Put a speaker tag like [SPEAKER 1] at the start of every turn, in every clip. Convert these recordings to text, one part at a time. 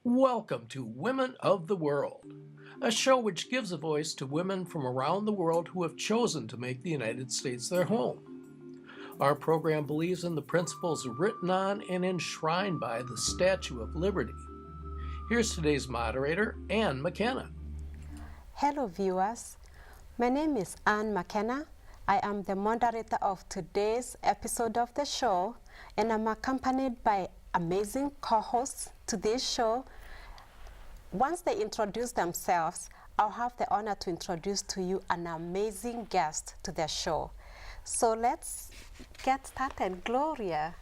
[SPEAKER 1] Welcome to Women of the World, a show which gives a voice to women from around the world who have chosen to make the United States their home. Our program believes in the principles written on and enshrined by the Statue of Liberty. Here's today's moderator, Ann McKenna.
[SPEAKER 2] Hello viewers, my name is Ann McKenna. I am the moderator of today's episode of the show, and I'm accompanied by amazing co-hosts to this show. Once they introduce themselves, I'll have the honor to introduce to you an amazing guest to the show. So let's get started. Gloria.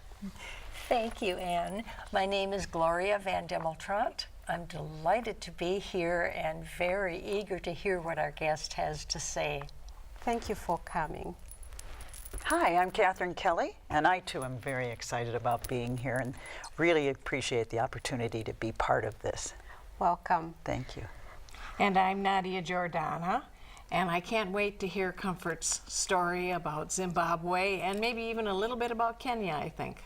[SPEAKER 3] Thank you, Anne. My name is Gloria Van Dimmeltront. I'm delighted to be here and very eager to hear what our guest has to say.
[SPEAKER 2] Thank you for coming.
[SPEAKER 4] Hi, I'm Catherine Kelly, and I too am very excited about being here and really appreciate the opportunity to be part of this.
[SPEAKER 2] Welcome.
[SPEAKER 4] Thank you.
[SPEAKER 5] And I'm Nadia Jordana, and I can't wait to hear Comfort's story about Zimbabwe and maybe even a little bit about Kenya, I think.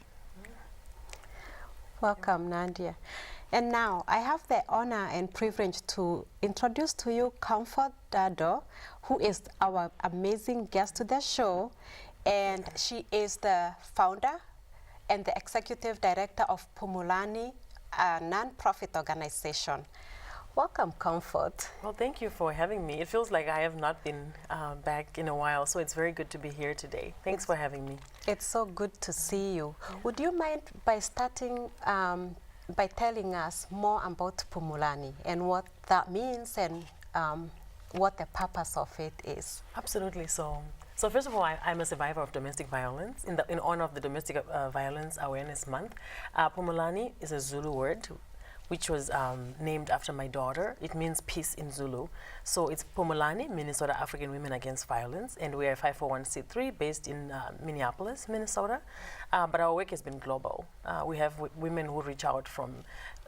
[SPEAKER 2] Welcome, Nadia. And now I have the honor and privilege to introduce to you Comfort Dado, who is our amazing guest to the show, and she is the founder and the executive director of Milani, a non-profit organization. Welcome, Comfort.
[SPEAKER 6] Well, thank you for having me. It feels like I have not been back in a while, so it's very good to be here today. Thanks for having me.
[SPEAKER 2] It's so good to see you. Would you mind by starting by telling us more about Milani and what that means and what the purpose of it is?
[SPEAKER 6] Absolutely. So first of all, I'm a survivor of domestic violence. In honor of the Domestic Violence Awareness Month, Pumulani is a Zulu word which was named after my daughter. It means peace in Zulu. So it's Pumulani, Minnesota African Women Against Violence, and we are a 501c3 based in Minneapolis, Minnesota. But our work has been global. We have women who reach out from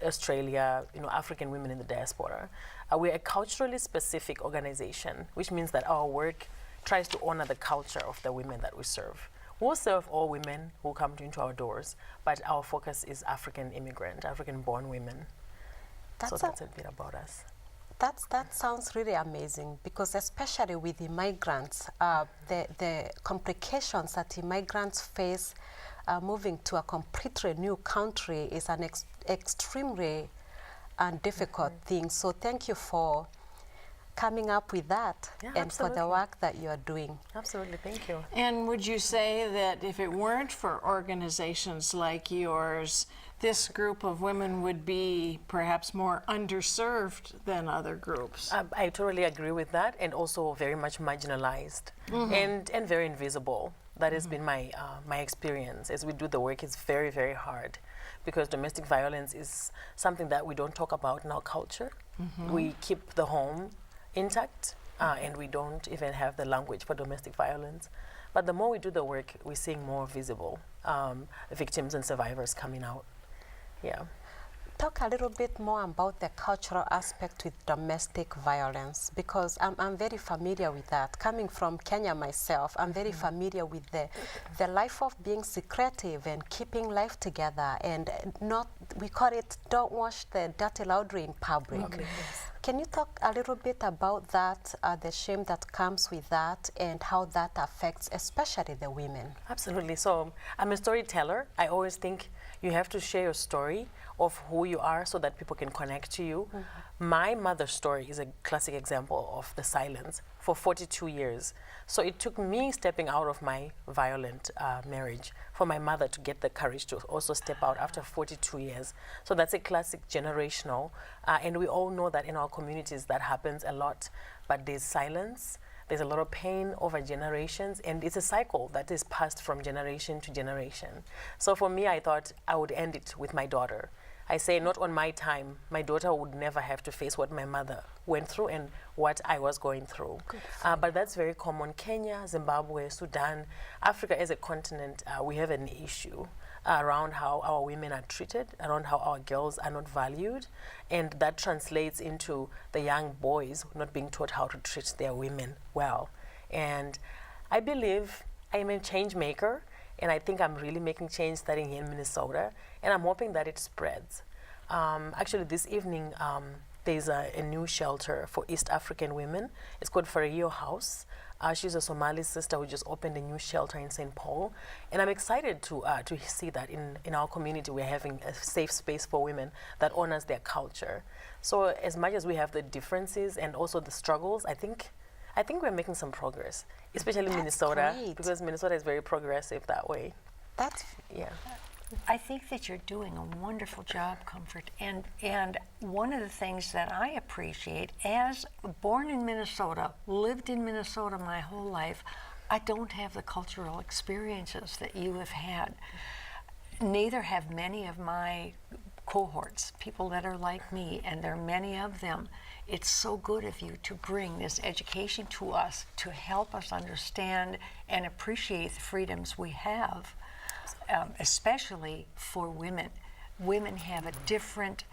[SPEAKER 6] Australia, African women in the diaspora. We're a culturally specific organization, which means that our work tries to honor the culture of the women that we serve. We'll serve all women who come into our doors, but our focus is African immigrant, African-born women. So that's a bit about us.
[SPEAKER 2] That sounds really amazing, because especially with immigrants, the complications that immigrants face moving to a completely new country is an extremely difficult thing. So thank you for coming up with that and
[SPEAKER 6] absolutely.
[SPEAKER 2] for the work that you are doing.
[SPEAKER 6] Absolutely, thank you.
[SPEAKER 5] And would you say that if it weren't for organizations like yours, this group of women would be perhaps more underserved than other groups?
[SPEAKER 6] I totally agree with that, and also very much marginalized and very invisible. That has been my experience. As we do the work, it's very, very hard, because domestic violence is something that we don't talk about in our culture. We keep the home intact, and we don't even have the language for domestic violence. But the more we do the work, we're seeing more visible victims and survivors coming out. Yeah.
[SPEAKER 2] Talk a little bit more about the cultural aspect with domestic violence, because I'm very familiar with that. Coming from Kenya myself, I'm very familiar with the life of being secretive and keeping life together, and we call it don't wash the dirty laundry in public. Can you talk a little bit about that, the shame that comes with that, and how that affects especially the women?
[SPEAKER 6] Absolutely. So I'm a storyteller. I always think you have to share your story of who you are so that people can connect to you. My mother's story is a classic example of the silence for 42 years. So it took me stepping out of my violent marriage for my mother to get the courage to also step out after 42 years. So that's a classic generational, and we all know that in our communities that happens a lot, but there's silence. There's a lot of pain over generations, and it's a cycle that is passed from generation to generation. So for me, I thought I would end it with my daughter. I say, not on my time. My daughter would never have to face what my mother went through and what I was going through. But that's very common. Kenya, Zimbabwe, Sudan, Africa as a continent, we have an issue around how our women are treated, around how our girls are not valued, and that translates into the young boys not being taught how to treat their women well. And I believe I'm a change maker, and I think I'm really making change starting here in Minnesota, and I'm hoping that it spreads. Actually, this evening, there's a new shelter for East African women. It's called Fario House. She's a Somali sister who just opened a new shelter in St. Paul. And I'm excited to see that in our community we're having a safe space for women that honors their culture. So as much as we have the differences and also the struggles, I think we're making some progress, especially in Minnesota,
[SPEAKER 2] great.
[SPEAKER 6] because Minnesota is very progressive that way.
[SPEAKER 2] That's
[SPEAKER 6] Yeah.
[SPEAKER 3] I think that you're doing a wonderful job, Comfort. And one of the things that I appreciate, as born in Minnesota, lived in Minnesota my whole life, I don't have the cultural experiences that you have had. Neither have many of my cohorts, people that are like me, and there are many of them. It's so good of you to bring this education to us to help us understand and appreciate the freedoms we have. Especially for women. Women have a different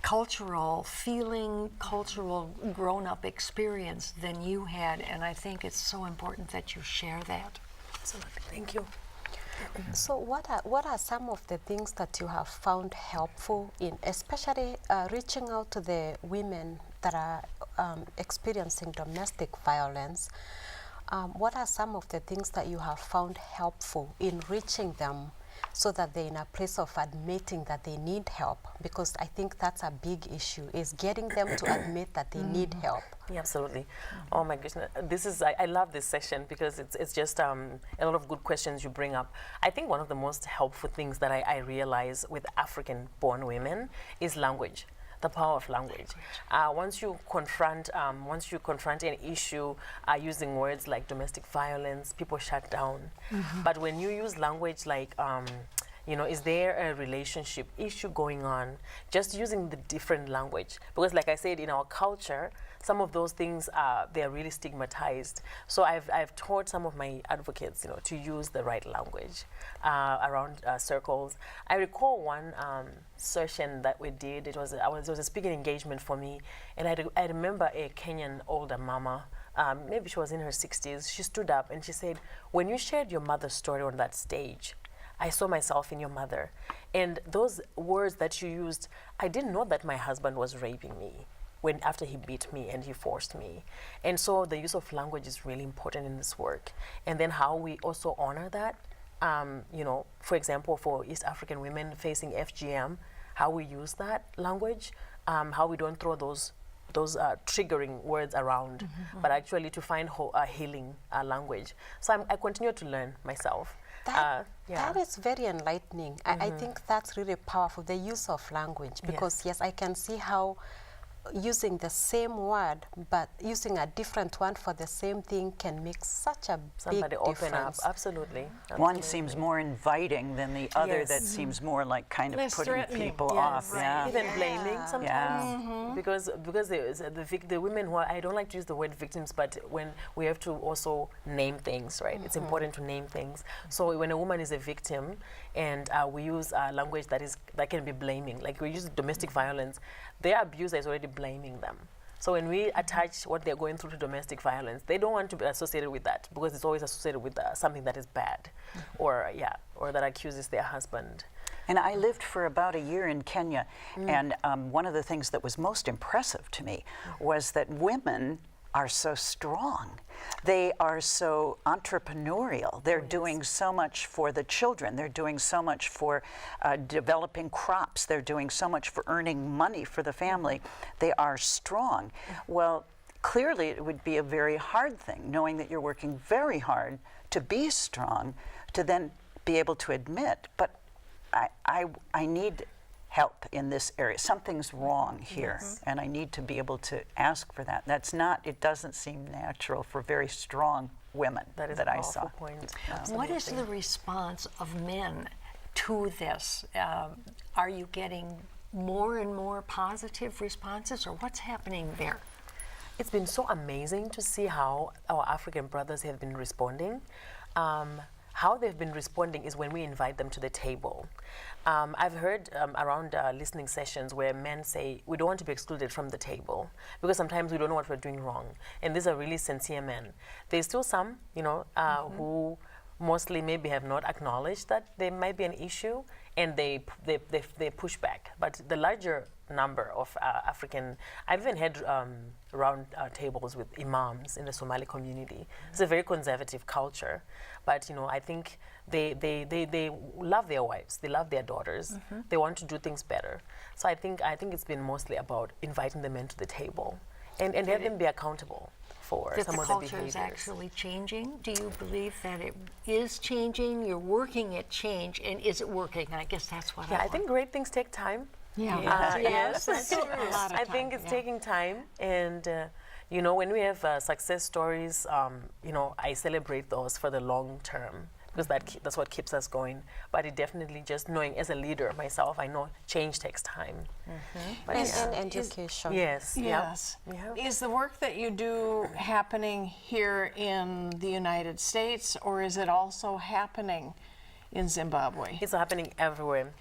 [SPEAKER 3] cultural feeling, cultural grown-up experience than you had, and I think it's so important that you share that.
[SPEAKER 6] Absolutely. Thank you.
[SPEAKER 2] So what are some of the things that you have found helpful in, especially reaching out to the women that are experiencing domestic violence? What are some of the things that you have found helpful in reaching them so that they're in a place of admitting that they need help? Because I think that's a big issue, is getting them to admit that they need help.
[SPEAKER 6] Yeah, absolutely. Oh my goodness, I love this session because it's just a lot of good questions you bring up. I think one of the most helpful things that I realize with African-born women is language. The power of language. Once you confront an issue using words like domestic violence, people shut down. But when you use language like, is there a relationship issue going on? Just using the different language, because like I said, in our culture, some of those things they are really stigmatized. So I've taught some of my advocates, to use the right language around circles. I recall one session that we did. It was a speaking engagement for me, and I remember a Kenyan older mama. Maybe she was in her 60s. She stood up and she said, "When you shared your mother's story on that stage, I saw myself in your mother. And those words that you used, I didn't know that my husband was raping me after he beat me and he forced me." And so the use of language is really important in this work. And then how we also honor that, for example, for East African women facing FGM, how we use that language, how we don't throw those triggering words around, but actually to find healing language. So I continue to learn myself.
[SPEAKER 2] That is very enlightening. I think that's really powerful, the use of language, because yes, I can see how using the same word but using a different one for the same thing can make such a big difference.
[SPEAKER 6] Absolutely.
[SPEAKER 4] One seems more inviting than the other that seems more like kind of
[SPEAKER 5] Less
[SPEAKER 4] putting
[SPEAKER 5] threatening.
[SPEAKER 4] people off. Yeah.
[SPEAKER 6] Even blaming sometimes.
[SPEAKER 4] Yeah.
[SPEAKER 6] Because the women who I don't like to use the word victims, but when we have to also name things, right? It's important to name things. So when a woman is a victim and we use language that can be blaming, like we use domestic violence, their abuser is already blaming them. So when we attach what they're going through to domestic violence, they don't want to be associated with that because it's always associated with something that is bad, or that accuses their husband.
[SPEAKER 4] And I lived for about a year in Kenya, and one of the things that was most impressive to me was that women are so strong. They are so entrepreneurial. They're doing so much for the children. They're doing so much for developing crops. They're doing so much for earning money for the family. They are strong. Well, clearly it would be a very hard thing, knowing that you're working very hard to be strong, to then be able to admit, but I need help in this area. Something's wrong here, and I need to be able to ask for that. It doesn't seem natural for very strong women
[SPEAKER 6] That is
[SPEAKER 4] that
[SPEAKER 6] a
[SPEAKER 4] I saw.
[SPEAKER 6] powerful point.
[SPEAKER 3] What is the response of men to this? Are you getting more and more positive responses, or what's happening there?
[SPEAKER 6] It's been so amazing to see how our African brothers have been responding. How they've been responding is when we invite them to the table. I've heard around listening sessions where men say, we don't want to be excluded from the table because sometimes we don't know what we're doing wrong. And these are really sincere men. There's still some, who mostly maybe have not acknowledged that there might be an issue, and they push back. But the larger number of African, I've even had round tables with imams in the Somali community. It's a very conservative culture, but I think they love their wives, they love their daughters, they want to do things better. So I think it's been mostly about inviting the men to the table and have them be accountable for
[SPEAKER 3] That
[SPEAKER 6] some
[SPEAKER 3] the
[SPEAKER 6] of the
[SPEAKER 3] culture
[SPEAKER 6] behaviors.
[SPEAKER 3] is actually changing? Do you believe that it is changing? You're working at change, and is it working? I guess that's what
[SPEAKER 6] I think great things take time.
[SPEAKER 5] Yeah.
[SPEAKER 6] Yes,
[SPEAKER 5] That's true. A lot of
[SPEAKER 6] I think
[SPEAKER 5] time,
[SPEAKER 6] it's
[SPEAKER 5] yeah.
[SPEAKER 6] taking time, and when we have success stories, I celebrate those for the long term because that's what keeps us going. But it definitely just knowing as a leader myself, I know change takes time. But
[SPEAKER 2] And education.
[SPEAKER 6] yes,
[SPEAKER 5] Yes.
[SPEAKER 6] Yeah.
[SPEAKER 5] Is the work that you do happening here in the United States, or is it also happening in Zimbabwe?
[SPEAKER 6] It's happening everywhere.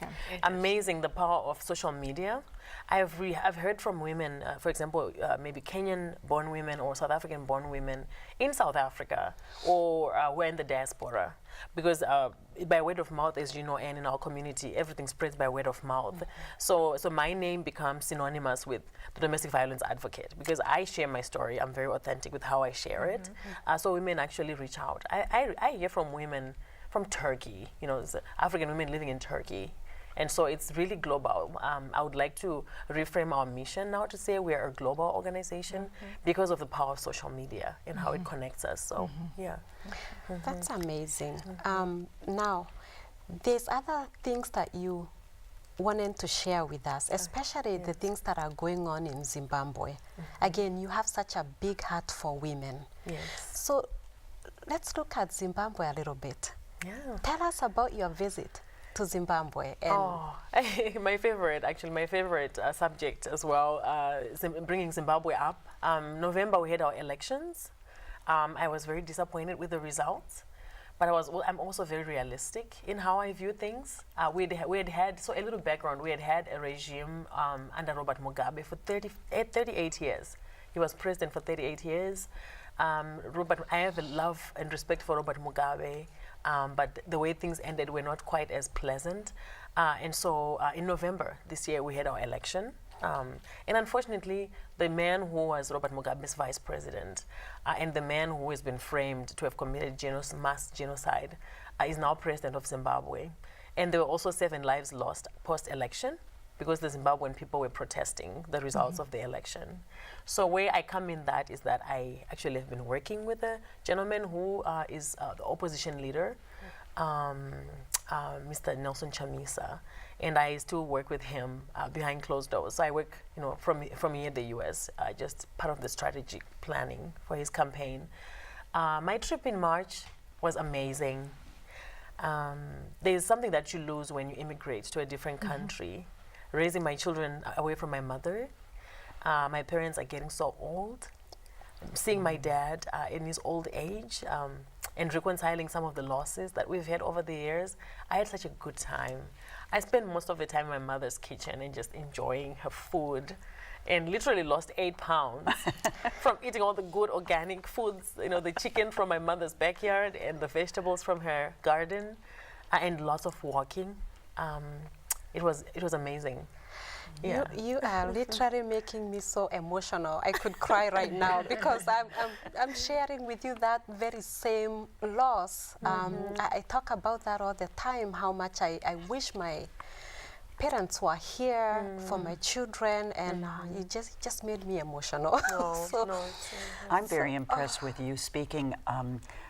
[SPEAKER 6] Amazing the power of social media. I've heard from women, for example, maybe Kenyan-born women or South African-born women in South Africa or who are in the diaspora. Because by word of mouth, as you know, and in our community, everything spreads by word of mouth. So my name becomes synonymous with the domestic violence advocate because I share my story. I'm very authentic with how I share it. So women actually reach out. I hear from women from Turkey, African women living in Turkey. And so it's really global. I would like to reframe our mission now to say we are a global organization because of the power of social media and how it connects us. So, yeah.
[SPEAKER 2] That's amazing. Now, there's other things that you wanted to share with us, especially the things that are going on in Zimbabwe. Again, you have such a big heart for women.
[SPEAKER 6] Yes.
[SPEAKER 2] So let's look at Zimbabwe a little bit.
[SPEAKER 6] Yeah.
[SPEAKER 2] Tell us about your visit to Zimbabwe. And
[SPEAKER 6] my favorite subject as well, bringing Zimbabwe up. November we had our elections. I was very disappointed with the results, but I'm also very realistic in how I view things. We had had, so a little background, we had had a regime under Robert Mugabe for 38 years. He was president for 38 years. I have a love and respect for Robert Mugabe. But the way things ended were not quite as pleasant. And so in November this year, we had our election. And unfortunately, the man who was Robert Mugabe's vice president and the man who has been framed to have committed mass genocide is now president of Zimbabwe. And there were also 7 lives lost post-election because the Zimbabwean people were protesting the results of the election. So where I come in that is that I actually have been working with a gentleman who is the opposition leader, Mr. Nelson Chamisa, and I still work with him behind closed doors. So I work, from here in the U.S., just part of the strategic planning for his campaign. My trip in March was amazing. There's something that you lose when you immigrate to a different country. Raising my children away from my mother. My parents are getting so old. Seeing my dad in his old age and reconciling some of the losses that we've had over the years, I had such a good time. I spent most of the time in my mother's kitchen and just enjoying her food and literally lost 8 pounds from eating all the good organic foods, the chicken from my mother's backyard and the vegetables from her garden and lots of walking. It was amazing. Yeah.
[SPEAKER 2] You are literally making me so emotional. I could cry right now because I'm sharing with you that very same loss. I talk about that all the time, how much I wish my parents were here for my children, and it just made me emotional.
[SPEAKER 4] I'm very impressed with you speaking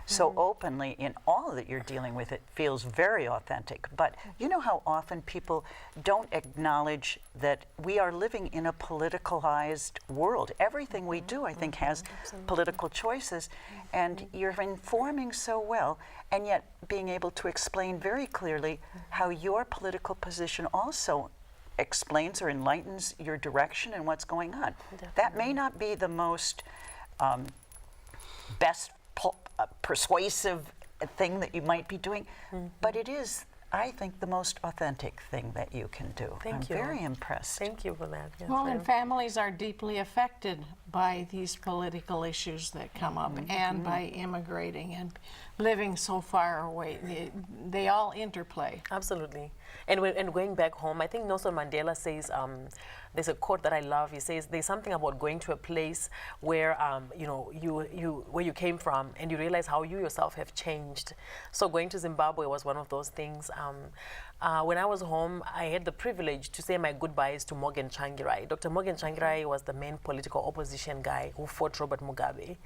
[SPEAKER 4] so openly in all that you're dealing with. It feels very authentic. But you know how often people don't acknowledge that we are living in a politicalized world. Everything we do, I think, has political choices. And you're informing so well, and yet being able to explain very clearly how your political position also explains or enlightens your direction and what's going on. That may not be the most best persuasive thing that you might be doing, but it is, I think, the most authentic thing that you can do.
[SPEAKER 6] Thank
[SPEAKER 4] I'm
[SPEAKER 6] you.
[SPEAKER 4] very impressed.
[SPEAKER 6] Thank you for that. Yes,
[SPEAKER 5] Well, and families are deeply affected by these political issues that come up and by immigrating and living so far away. They all interplay.
[SPEAKER 6] Absolutely. And going back home, I think Nelson Mandela says, there's a quote that I love. He says, there's something about going to a place where, where you came from, and you realize how you yourself have changed. So going to Zimbabwe was one of those things. When I was home, I had the privilege to say my goodbyes to Morgan Tsvangirai. Dr. Morgan Tsvangirai was the main political opposition guy who fought Robert Mugabe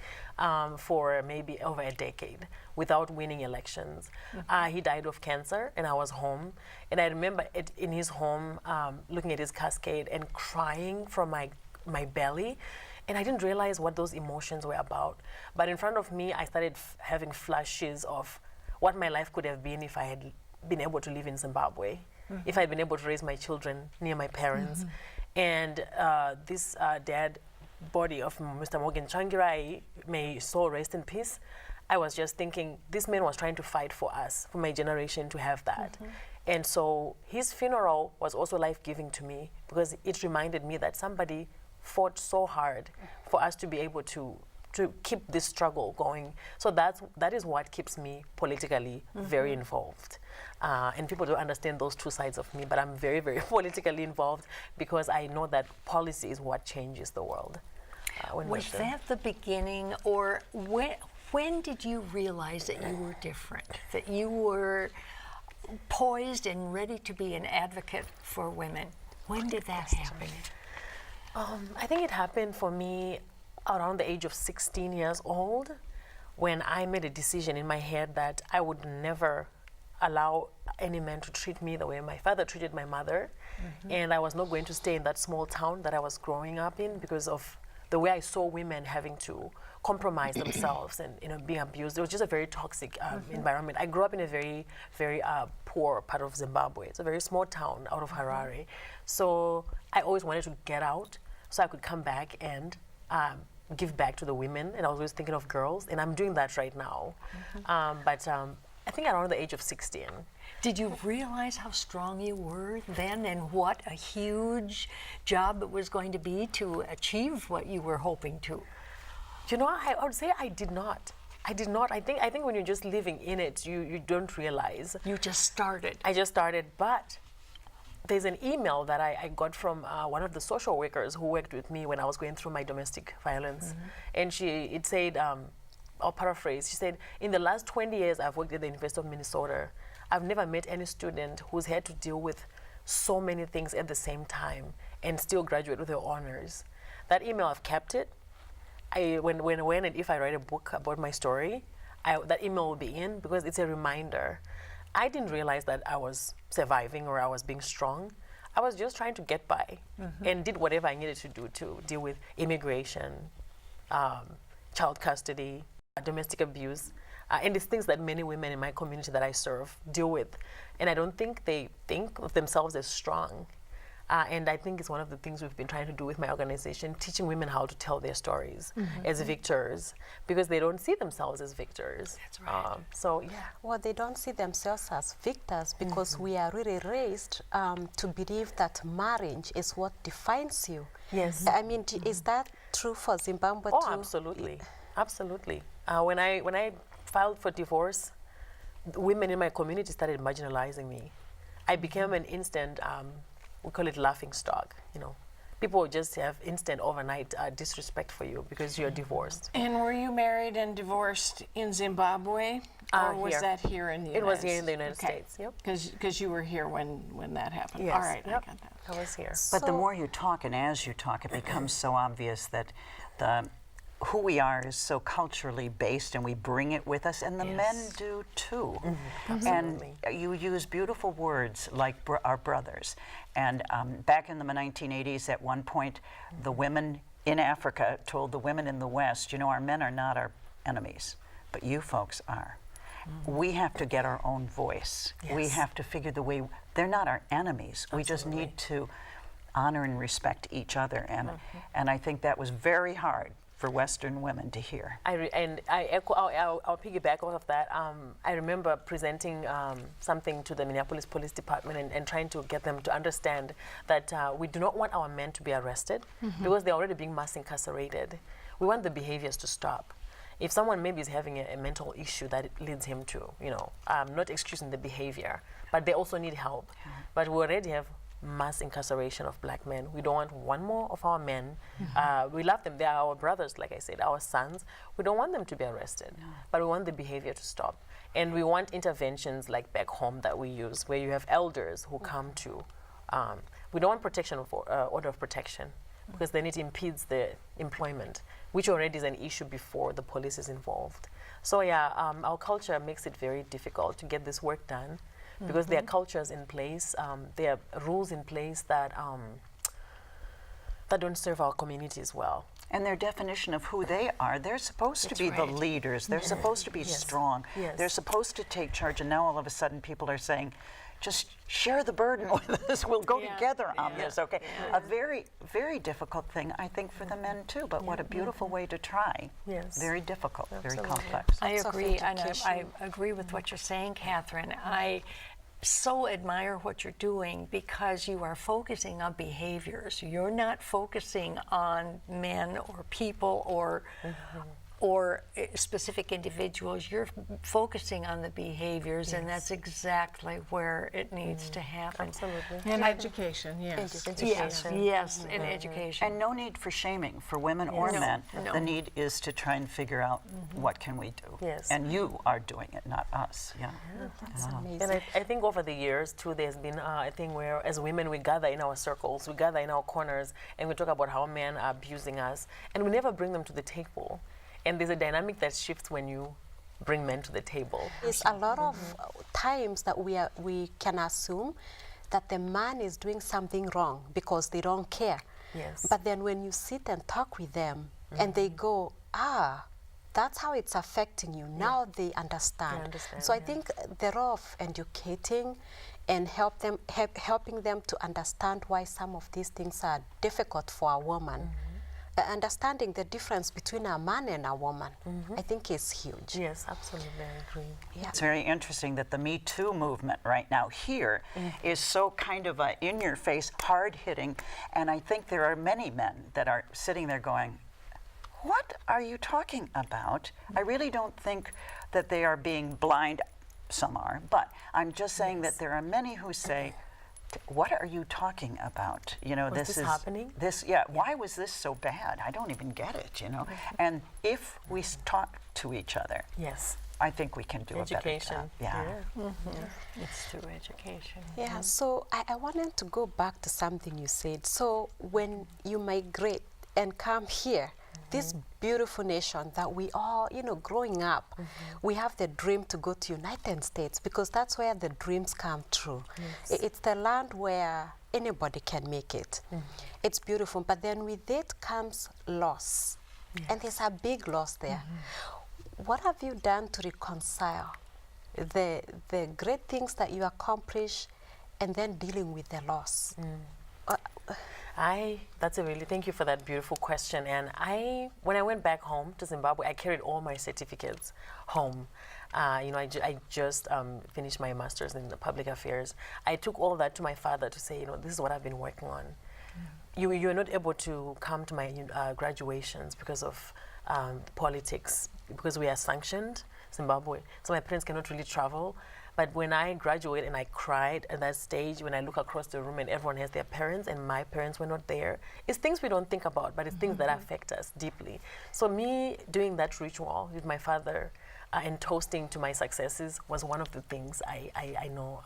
[SPEAKER 6] for maybe over a decade without winning elections. He died of cancer, and I was home. And I remember in his home, looking at his cascade and crying from my belly. And I didn't realize what those emotions were about. But in front of me, I started having flashes of what my life could have been if I had been able to live in Zimbabwe, if I'd been able to raise my children near my parents. And this dead body of Mr. Morgan Tsvangirai, may his soul rest in peace, I was just thinking, this man was trying to fight for us, for my generation to have that. And so his funeral was also life-giving to me, because it reminded me that somebody fought so hard for us to be able to keep this struggle going. So that is what keeps me politically very involved. And people don't understand those two sides of me, but I'm very, very politically involved, because I know that policy is what changes the world.
[SPEAKER 3] Was that the beginning, or when did you realize that you were different, that you were poised and ready to be an advocate for women? When did that happen?
[SPEAKER 6] I think it happened for me around the age of 16 years old, when I made a decision in my head that I would never allow any man to treat me the way my father treated my mother. And I was not going to stay in that small town that I was growing up in, because of the way I saw women having to compromise themselves and being abused. It was just a very toxic environment. I grew up in a very, very poor part of Zimbabwe. It's a very small town out of Harare. So I always wanted to get out so I could come back and give back to the women. And I was always thinking of girls, and I'm doing that right now. But I think around the age of 16.
[SPEAKER 3] Did you realize how strong you were then, and what a huge job it was going to be to achieve what you were hoping to?
[SPEAKER 6] You know, I would say I did not. I did not. I think when you're just living in it, you don't realize.
[SPEAKER 3] You just started.
[SPEAKER 6] I just started, but there's an email that I got from one of the social workers who worked with me when I was going through my domestic violence. And it said, I'll paraphrase, she said, in the last 20 years I've worked at the University of Minnesota, I've never met any student who's had to deal with so many things at the same time and still graduate with their honors. That email, I've kept it. When and if I write a book about my story, that email will be in, because it's a reminder. I didn't realize that I was surviving or I was being strong. I was just trying to get by and did whatever I needed to do to deal with immigration, child custody, domestic abuse, and it's things that many women in my community that I serve deal with. And I don't think they think of themselves as strong. And I think it's one of the things we've been trying to do with my organization, teaching women how to tell their stories as victors, because they don't see themselves as victors.
[SPEAKER 3] That's right.
[SPEAKER 6] So, yeah.
[SPEAKER 2] Well, they don't see themselves as victors, because we are really raised to believe that marriage is what defines you.
[SPEAKER 6] Yes.
[SPEAKER 2] I mean, is that true for Zimbabwe
[SPEAKER 6] Oh,
[SPEAKER 2] too?
[SPEAKER 6] absolutely. Absolutely. When I filed for divorce, the women in my community started marginalizing me. I became an instant, we call it laughing stock, People just have instant overnight disrespect for you because you're divorced.
[SPEAKER 5] And were you married and divorced in Zimbabwe? Or was
[SPEAKER 6] here.
[SPEAKER 5] that here in the United States?
[SPEAKER 6] It was here in the United States, yep.
[SPEAKER 5] Because you were here when that happened.
[SPEAKER 6] Yes.
[SPEAKER 5] All right,
[SPEAKER 6] Yep.
[SPEAKER 5] I got that.
[SPEAKER 6] I was here.
[SPEAKER 4] But the more you talk, and as you talk, it becomes so obvious that who we are is so culturally based, and we bring it with us, and the men do too. And you use beautiful words like our brothers. And back in the 1980s, at one point, the women in Africa told the women in the West, our men are not our enemies, but you folks are. We have to get our own voice. We have to figure the way, they're not our enemies. We just need to honor and respect each other. And I think that was very hard for Western women to hear.
[SPEAKER 6] I'll piggyback off of that. I remember presenting something to the Minneapolis Police Department and trying to get them to understand that we do not want our men to be arrested because they're already being mass incarcerated. We want the behaviors to stop. If someone maybe is having a mental issue that it leads him to, not excusing the behavior, but they also need help. But we already have mass incarceration of black men. We don't want one more of our men. We love them. They are our brothers, like I said, our sons. We don't want them to be arrested, but we want the behavior to stop. And we want interventions like back home that we use, where you have elders who come to. We don't want protection of order of protection, because then it impedes the employment, which already is an issue before the police is involved. So yeah, our culture makes it very difficult to get this work done, because there are cultures in place, there are rules in place that don't serve our communities well.
[SPEAKER 4] And their definition of who they are, they're supposed to be the leaders. They're supposed to be strong. They're supposed to take charge. And now all of a sudden people are saying, just share the burden with us. We'll go together on this, okay? A very, very difficult thing, I think, for the men too, but what a beautiful way to try. Very difficult, very complex.
[SPEAKER 3] I agree, and I agree with what you're saying, Catherine. I so admire what you're doing because you are focusing on behaviors. You're not focusing on men or people or specific individuals. You're focusing on the behaviors, and that's exactly where it needs to happen.
[SPEAKER 6] Absolutely.
[SPEAKER 5] And education, yes.
[SPEAKER 3] Yes, in education.
[SPEAKER 4] And no need for shaming for women or men. The need is to try and figure out what can we do. And you are doing it, not us.
[SPEAKER 2] That's amazing.
[SPEAKER 6] And I think over the years too, there's been a thing where as women we gather in our circles, we gather in our corners, and we talk about how men are abusing us, and we never bring them to the table. And there's a dynamic that shifts when you bring men to the table.
[SPEAKER 2] It's a lot of times that we can assume that the man is doing something wrong because they don't care. But then when you sit and talk with them and they go, that's how it's affecting you. Now they understand. So I think the role of educating and helping them to understand why some of these things are difficult for a woman. Understanding the difference between a man and a woman, I think is huge.
[SPEAKER 6] Yes, absolutely, I agree.
[SPEAKER 4] It's very interesting that the Me Too movement right now here is so kind of in-your-face, hard-hitting, and I think there are many men that are sitting there going, what are you talking about? I really don't think that they are being blind. Some are, but I'm just saying that there are many who say, what are you talking about? You know,
[SPEAKER 6] this is happening.
[SPEAKER 4] Why was this so bad? I don't even get it. You know, and if we talk to each other, I think we can do a better job.
[SPEAKER 3] It's through education.
[SPEAKER 2] So I wanted to go back to something you said. So when you migrate and come here, this beautiful nation that we all, growing up, we have the dream to go to United States because that's where the dreams come true. It's the land where anybody can make it. It's beautiful, but then with it comes loss. And there's a big loss there. What have you done to reconcile the great things that you accomplish and then dealing with the loss?
[SPEAKER 6] Thank you for that beautiful question. And when I went back home to Zimbabwe, I carried all my certificates home. I just finished my master's in public affairs. I took all that to my father to say, this is what I've been working on. You're not able to come to my graduations because of politics, because we are sanctioned, Zimbabwe. So my parents cannot really travel. But when I graduated and I cried at that stage, when I look across the room and everyone has their parents and my parents were not there, it's things we don't think about, but it's things that affect us deeply. So me doing that ritual with my father and toasting to my successes was one of the things I know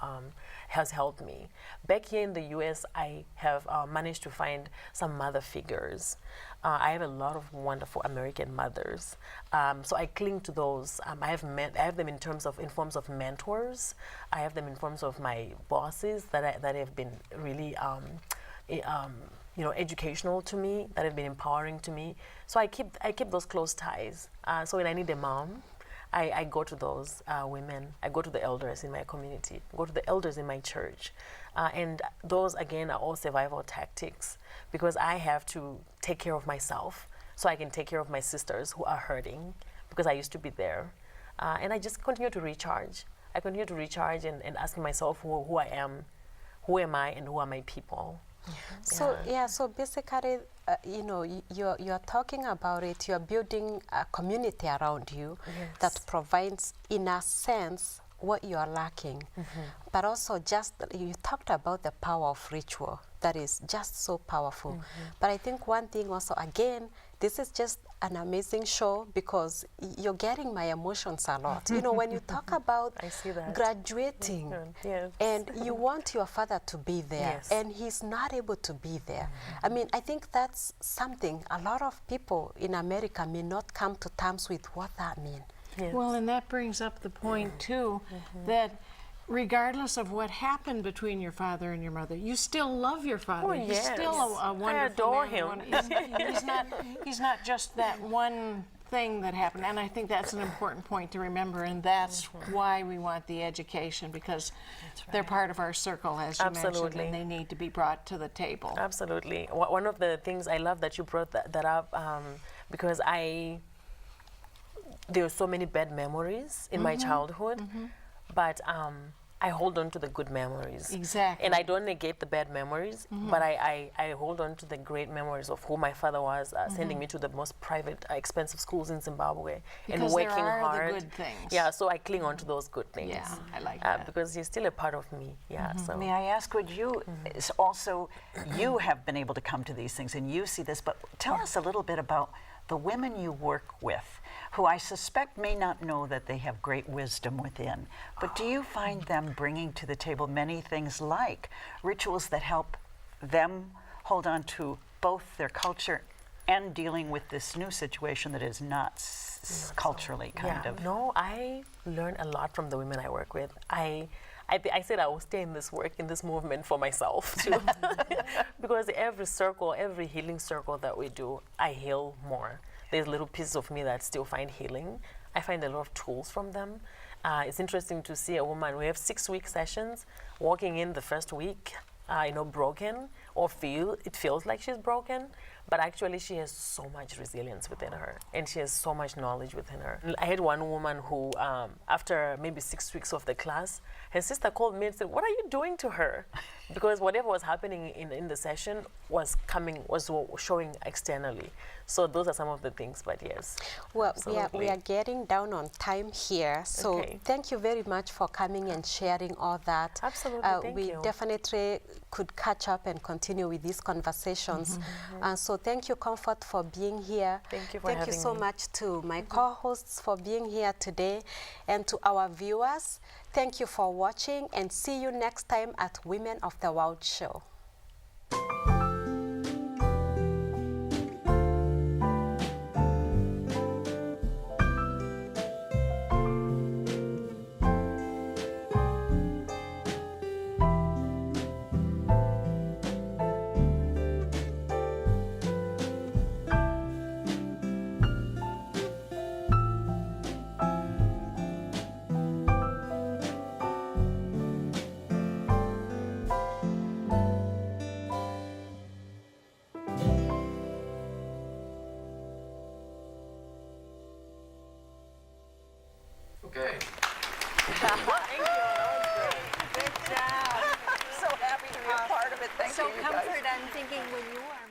[SPEAKER 6] has helped me. Back here in the US, I have managed to find some mother figures. I have a lot of wonderful American mothers. So I cling to those. I have them in forms of mentors. I have them in forms of my bosses that have been really educational to me, that have been empowering to me. So I keep those close ties. So when I need a mom, I go to those women. I go to the elders in my community. I go to the elders in my church. And those, again, are all survival tactics because I have to take care of myself so I can take care of my sisters who are hurting because I used to be there. And I just continue to recharge. I continue to recharge and asking myself who I am, who am I, and who are my people.
[SPEAKER 2] So so basically, you know, you're talking about it. You're building a community around you that provides, in a sense, what you are lacking. But also, just you talked about the power of ritual. That is just so powerful. But I think one thing also, again, this is just an amazing show because you're getting my emotions a lot. You know, when you talk about
[SPEAKER 6] I see that.
[SPEAKER 2] graduating and you want your father to be there and he's not able to be there. I mean, I think that's something a lot of people in America may not come to terms with what that means.
[SPEAKER 5] Well, and that brings up the point, too, that regardless of what happened between your father and your mother, you still love your father.
[SPEAKER 6] Oh,
[SPEAKER 5] He's still a wonderful
[SPEAKER 6] I adore
[SPEAKER 5] man.
[SPEAKER 6] him.
[SPEAKER 5] He's not just that one thing that happened. And I think that's an important point to remember. And that's why we want the education, because they're part of our circle, as you mentioned, and they need to be brought to the table.
[SPEAKER 6] Absolutely. One of the things I love that you brought that up, because there were so many bad memories in my childhood, but I hold on to the good memories.
[SPEAKER 5] Exactly.
[SPEAKER 6] And I don't negate the bad memories, but I hold on to the great memories of who my father was, sending me to the most private, expensive schools in Zimbabwe,
[SPEAKER 5] Because
[SPEAKER 6] and working
[SPEAKER 5] there are
[SPEAKER 6] hard.
[SPEAKER 5] the good things.
[SPEAKER 6] Yeah, so I cling on to those good things.
[SPEAKER 5] Yeah, I like that.
[SPEAKER 6] Because he's still a part of me. Yeah. So.
[SPEAKER 4] May I ask, would you also, you have been able to come to these things and you see this, but tell us a little bit about the women you work with, who I suspect may not know that they have great wisdom within. But do you find them bringing to the table many things like rituals that help them hold on to both their culture and dealing with this new situation that is not culturally kind of?
[SPEAKER 6] No, I learn a lot from the women I work with. I said I will stay in this work, in this movement for myself too. Because every circle, every healing circle that we do, I heal more. There's little pieces of me that still find healing. I find a lot of tools from them. It's interesting to see a woman, we have 6-week sessions, walking in the first week, broken, or it feels like she's broken, but actually she has so much resilience within her, and she has so much knowledge within her. I had one woman who, after maybe 6 weeks of the class, her sister called me and said, "What are you doing to her?" Because whatever was happening in the session was showing externally. So those are some of the things, but yes.
[SPEAKER 2] Well, we are getting down on time here, so thank you very much for coming and sharing all that.
[SPEAKER 6] Absolutely, thank you.
[SPEAKER 2] We definitely could catch up and continue with these conversations. So thank you, Comfort, for being here.
[SPEAKER 6] Thank you for having me.
[SPEAKER 2] Thank you so much to my co-hosts for being here today, and to our viewers, thank you for watching, and see you next time at Women of the World Show.
[SPEAKER 1] Okay.
[SPEAKER 4] Thank you. Good job. So happy to be a part of it. Thank you, you guys.
[SPEAKER 3] Comfort, I'm thinking when you are